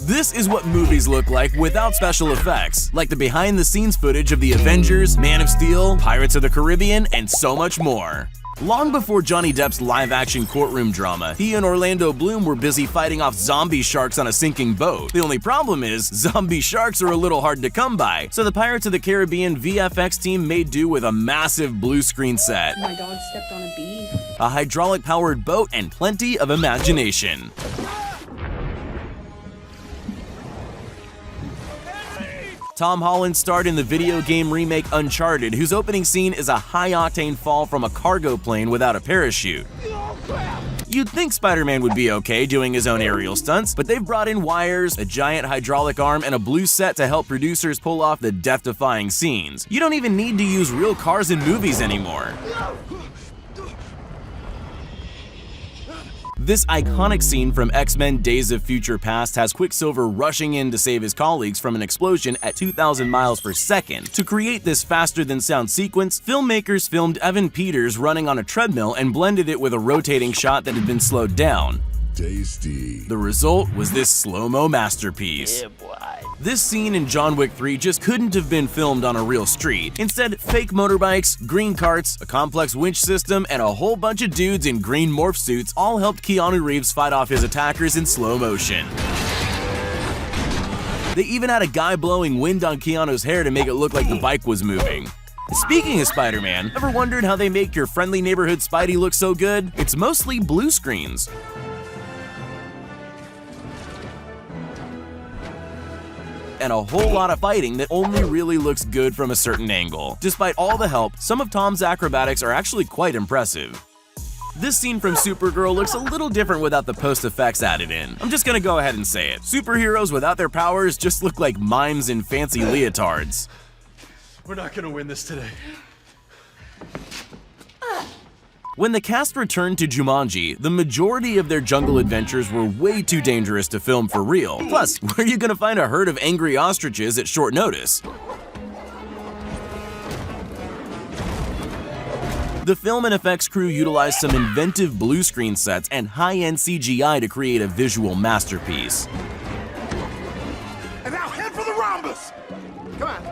This is what movies look like without special effects, like the behind-the-scenes footage of the Avengers, Man of Steel, Pirates of the Caribbean, and so much more. Long before Johnny Depp's live-action courtroom drama, he and Orlando Bloom were busy fighting off zombie sharks on a sinking boat. The only problem is, zombie sharks are a little hard to come by, so the Pirates of the Caribbean VFX team made do with a massive blue screen set, My dog stepped on a bee. a hydraulic-powered boat, and plenty of imagination. Tom Holland starred in the video game remake Uncharted, whose opening scene is a high-octane fall from a cargo plane without a parachute. You'd think Spider-Man would be okay doing his own aerial stunts, but they've brought in wires, a giant hydraulic arm, and a blue set to help producers pull off the death-defying scenes. You don't even need to use real cars in movies anymore. This iconic scene from X-Men Days of Future Past has Quicksilver rushing in to save his colleagues from an explosion at 2,000 miles per second. To create this faster-than-sound sequence, filmmakers filmed Evan Peters running on a treadmill and blended it with a rotating shot that had been slowed down. Tasty. The result was this slow-mo masterpiece. This scene in John Wick 3 just couldn't have been filmed on a real street. Instead, fake motorbikes, green carts, a complex winch system, and a whole bunch of dudes in green morph suits all helped Keanu Reeves fight off his attackers in slow motion. They even had a guy blowing wind on Keanu's hair to make it look like the bike was moving. Speaking of Spider-Man, ever wondered how they make your friendly neighborhood Spidey look so good? It's mostly blue screens. And a whole lot of fighting that only really looks good from a certain angle. Despite all the help, some of Tom's acrobatics are actually quite impressive. This scene from Supergirl looks a little different without the post-effects added in. I'm just gonna go ahead and say it. Superheroes without their powers just look like mimes in fancy leotards. We're not gonna win this today. When the cast returned to Jumanji, the majority of their jungle adventures were way too dangerous to film for real. Plus, where are you gonna find a herd of angry ostriches at short notice? The film and effects crew utilized some inventive blue screen sets and high-end CGI to create a visual masterpiece. And now head for the rhombus! Come on,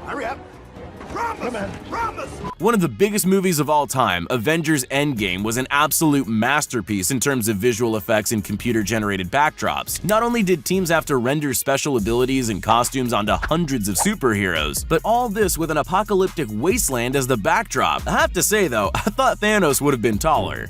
hurry up. Rhombus! Rhombus! One of the biggest movies of all time, Avengers Endgame, was an absolute masterpiece in terms of visual effects and computer-generated backdrops. Not only did teams have to render special abilities and costumes onto hundreds of superheroes, but all this with an apocalyptic wasteland as the backdrop. I have to say though, I thought Thanos would have been taller.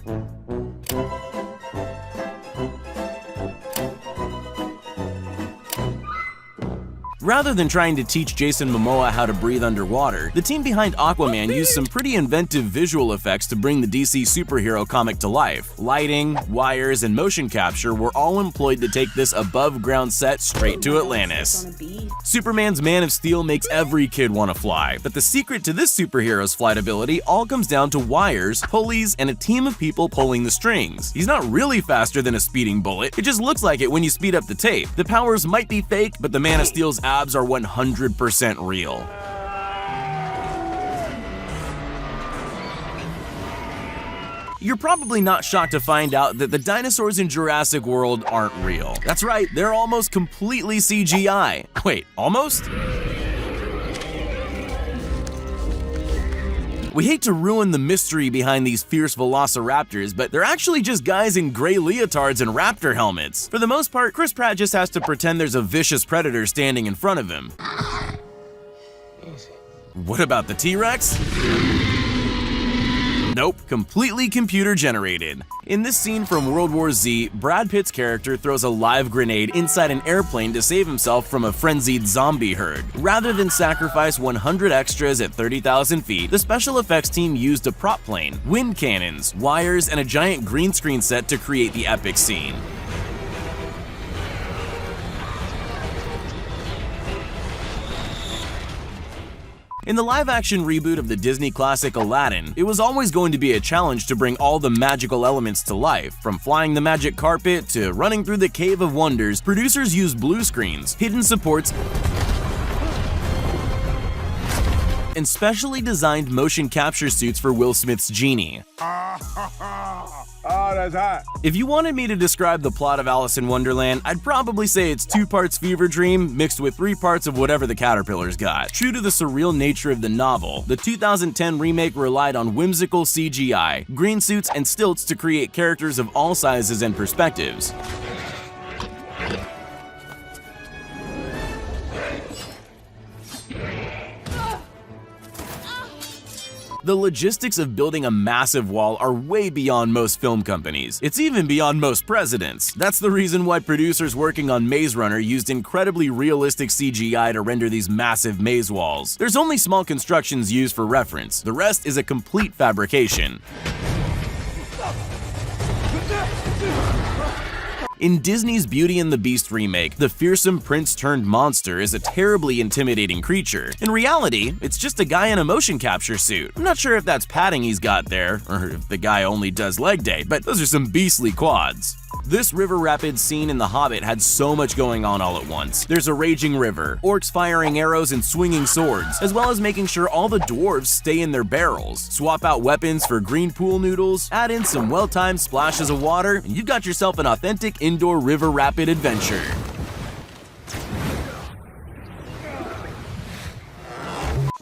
Rather than trying to teach Jason Momoa how to breathe underwater, the team behind Aquaman used some pretty inventive visual effects to bring the DC superhero comic to life. Lighting, wires, and motion capture were all employed to take this above-ground set straight to Atlantis. On a bee. Superman's Man of Steel makes every kid want to fly, but the secret to this superhero's flight ability all comes down to wires, pulleys, and a team of people pulling the strings. He's not really faster than a speeding bullet, it just looks like it when you speed up the tape. The powers might be fake, but the Man of Steel's abs are 100% real. You're probably not shocked to find out that the dinosaurs in Jurassic World aren't real. That's right, they're almost completely CGI. Wait, almost? We hate to ruin the mystery behind these fierce velociraptors, but they're actually just guys in gray leotards and raptor helmets. For the most part, Chris Pratt just has to pretend there's a vicious predator standing in front of him. What about the T-Rex? Nope, completely computer generated. In this scene from World War Z, Brad Pitt's character throws a live grenade inside an airplane to save himself from a frenzied zombie herd. Rather than sacrifice 100 extras at 30,000 feet, the special effects team used a prop plane, wind cannons, wires, and a giant green screen set to create the epic scene. In the live-action reboot of the Disney classic Aladdin, it was always going to be a challenge to bring all the magical elements to life. From flying the magic carpet to running through the Cave of Wonders, producers used blue screens, hidden supports, and specially designed motion capture suits for Will Smith's genie. Oh, that's hot. If you wanted me to describe the plot of Alice in Wonderland, I'd probably say it's 2 parts fever dream mixed with 3 parts of whatever the caterpillars got. True to the surreal nature of the novel, the 2010 remake relied on whimsical CGI, green suits, and stilts to create characters of all sizes and perspectives. The logistics of building a massive wall are way beyond most film companies. It's even beyond most presidents. That's the reason why producers working on Maze Runner used incredibly realistic CGI to render these massive maze walls. There's only small constructions used for reference. The rest is a complete fabrication. In Disney's Beauty and the Beast remake, the fearsome prince-turned-monster is a terribly intimidating creature. In reality, it's just a guy in a motion capture suit. I'm not sure if that's padding he's got there, or if the guy only does leg day, but those are some beastly quads. This river rapids scene in The Hobbit had so much going on all at once. There's a raging river, orcs firing arrows and swinging swords, as well as making sure all the dwarves stay in their barrels. Swap out weapons for green pool noodles, add in some well-timed splashes of water, and you've got yourself an authentic indoor river rapid adventure.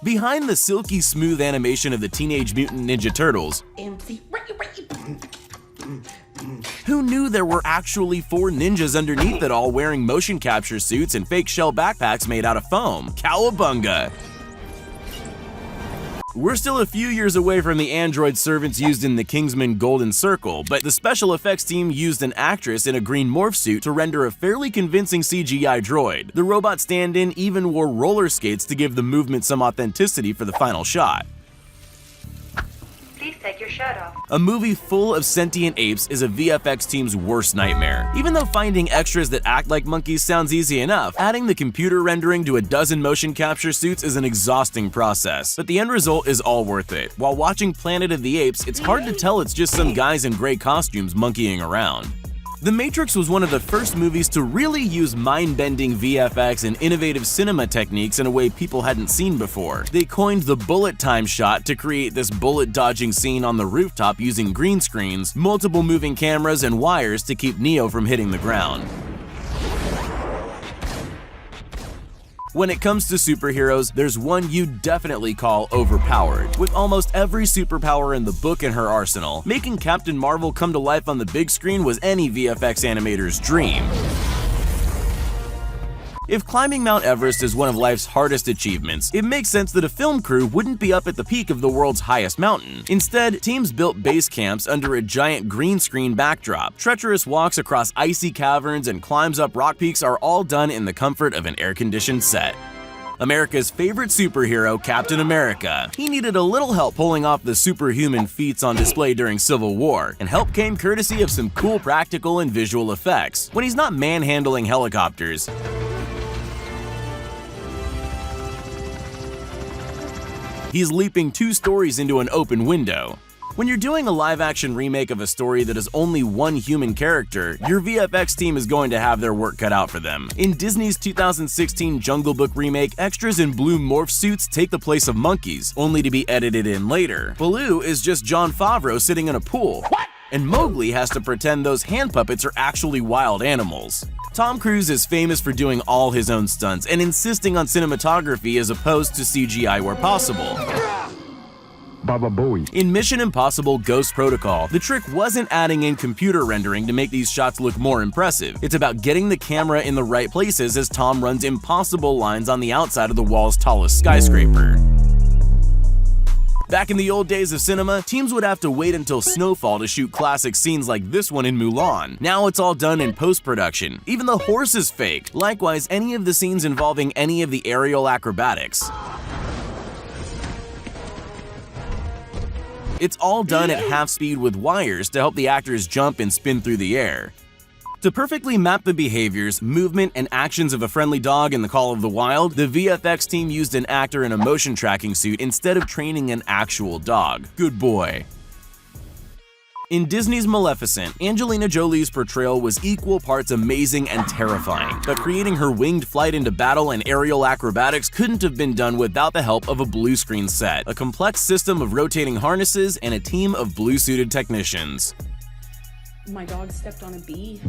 Behind the silky smooth animation of the Teenage Mutant Ninja Turtles, who knew there were actually 4 ninjas underneath it all wearing motion capture suits and fake shell backpacks made out of foam? Cowabunga! We're still a few years away from the android servants used in the Kingsman Golden Circle, but the special effects team used an actress in a green morph suit to render a fairly convincing CGI droid. The robot stand-in even wore roller skates to give the movement some authenticity for the final shot. Please take your shirt off. A movie full of sentient apes is a VFX team's worst nightmare. Even though finding extras that act like monkeys sounds easy enough, adding the computer rendering to a dozen motion capture suits is an exhausting process. But the end result is all worth it. While watching Planet of the Apes, it's hard to tell it's just some guys in gray costumes monkeying around. The Matrix was one of the first movies to really use mind-bending VFX and innovative cinema techniques in a way people hadn't seen before. They coined the bullet time shot to create this bullet-dodging scene on the rooftop using green screens, multiple moving cameras, and wires to keep Neo from hitting the ground. When it comes to superheroes, there's one you'd definitely call overpowered. With almost every superpower in the book in her arsenal, making Captain Marvel come to life on the big screen was any VFX animator's dream. If climbing Mount Everest is one of life's hardest achievements, it makes sense that a film crew wouldn't be up at the peak of the world's highest mountain. Instead, teams built base camps under a giant green screen backdrop. Treacherous walks across icy caverns and climbs up rock peaks are all done in the comfort of an air-conditioned set. America's favorite superhero, Captain America. He needed a little help pulling off the superhuman feats on display during Civil War, and help came courtesy of some cool practical and visual effects. When he's not manhandling helicopters, he's leaping 2 stories into an open window. When you're doing a live-action remake of a story that has only one human character, your VFX team is going to have their work cut out for them. In Disney's 2016 Jungle Book remake, extras in blue morph suits take the place of monkeys, only to be edited in later. Baloo is just Jon Favreau sitting in a pool. What? And Mowgli has to pretend those hand puppets are actually wild animals. Tom Cruise is famous for doing all his own stunts and insisting on cinematography as opposed to CGI where possible. Baba Booey. In Mission Impossible Ghost Protocol, the trick wasn't adding in computer rendering to make these shots look more impressive. It's about getting the camera in the right places as Tom runs impossible lines on the outside of the wall's tallest skyscraper. Back in the old days of cinema, teams would have to wait until snowfall to shoot classic scenes like this one in Mulan. Now it's all done in post-production. Even the horse is fake. Likewise, any of the scenes involving any of the aerial acrobatics. It's all done at half speed with wires to help the actors jump and spin through the air. To perfectly map the behaviors, movement, and actions of a friendly dog in The Call of the Wild, the VFX team used an actor in a motion tracking suit instead of training an actual dog. Good boy. In Disney's Maleficent, Angelina Jolie's portrayal was equal parts amazing and terrifying, but creating her winged flight into battle and aerial acrobatics couldn't have been done without the help of a blue screen set, a complex system of rotating harnesses, and a team of blue-suited technicians. My dog stepped on a bee.